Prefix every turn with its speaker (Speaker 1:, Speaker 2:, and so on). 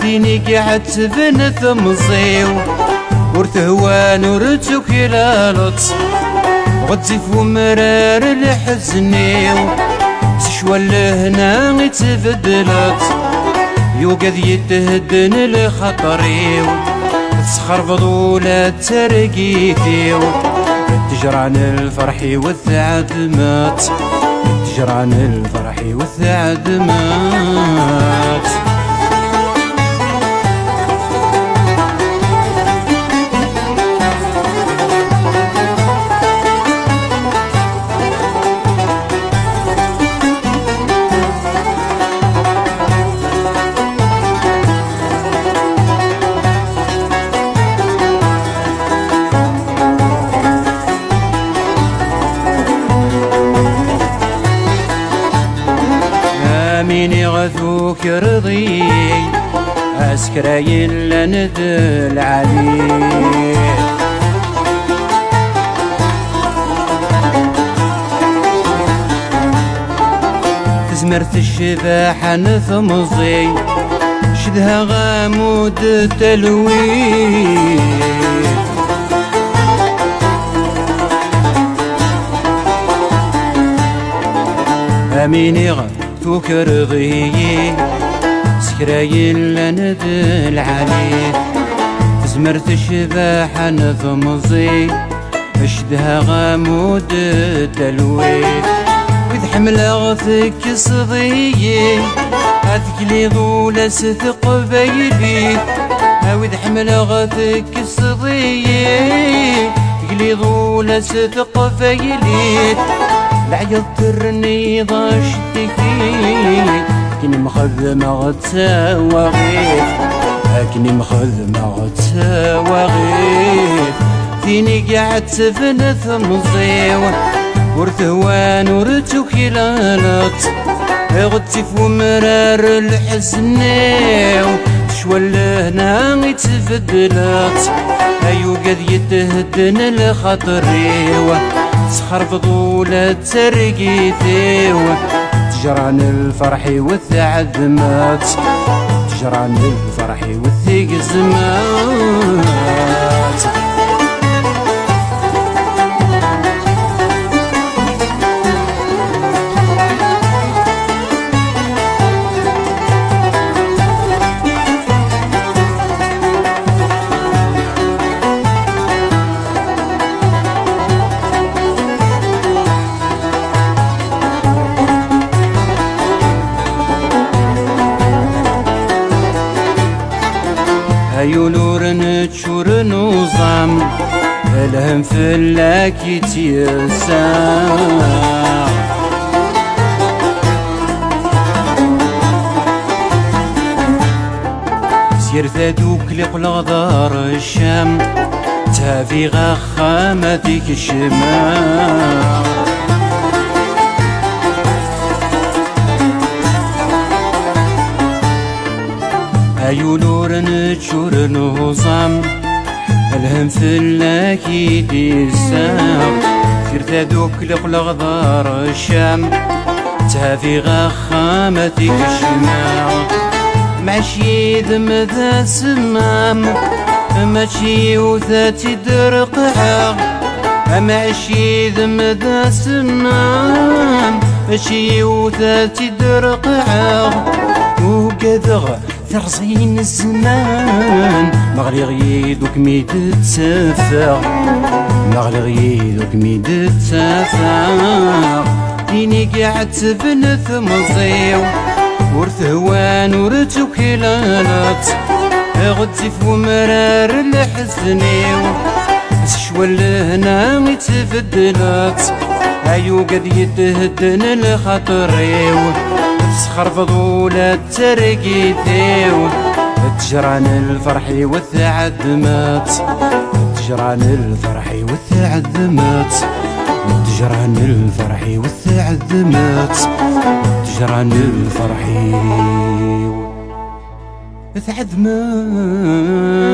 Speaker 1: فيني قاعد تبن ثمزيو ورتهوان ورتوك لالط غتزيف ومرار الحزنيو سشوى لهنا غتبدلت يوقد يتهدن لخطريو تسخربض ولا ترقيتيو تجران الفرح والثعد مات تجران الفرح والثعد مات ميني غثوك رضي أسكراين لندل عليه تزمرت الشباحة نثمزي شدها غامود التلوين أميني غثوك رضي سكراين لندل عليه تزمرت الشباحة نثمزي اشدها غامود التلوين وإذ حمل غثك صديي هذك لي ضولة ستق بيلي وإذ حمل غثك صديي لي ضولة ستق بيلي العيض ترني ضاشتكي كني مخذمة غتساوى غيث كني مخذمة غتساوى غيث فيني قاعد تفن ثمزيو ورثوان ورتوك لالط غتف ومرار الحزنيو شوى لهنا غيتبدلت ايو قد يتهدن لخطريو تسخربض ولا ترقيتيو تجران الفرح والثعد مات تجران الفرح والثقز مات أيو نور نتشور نظام الهم فلاك يتيسع سير ثادوك لقل دار الشام تافي غخامتك الشمال أيو نور نتشور نظام الهم فلاك يتيساق سير ثادوك لقل دار الشام تافي غخامتك الشمال ماشي ذم ذا سمام ماشي وذاتي درقعة ماشي ذم ذا سمام ماشي وذاتي درقعة وقدغ ثرزين الزمان مغلي غيدوك ميد تسافر مغلي غيدوك ميد تسافر فيني قاعد تبن ثمزيو ورثوان ورتوك لالط غتزيف ومرار الحزنيو شوى لهنا غيتبدلت ايو قد يتهدن لخطريو تسخربض ولا ترقيتيو تجران الفرح والثعد مات تجران الفرح والثعد مات تجران الفرح والثعد مات تجران الفرح والثعد مات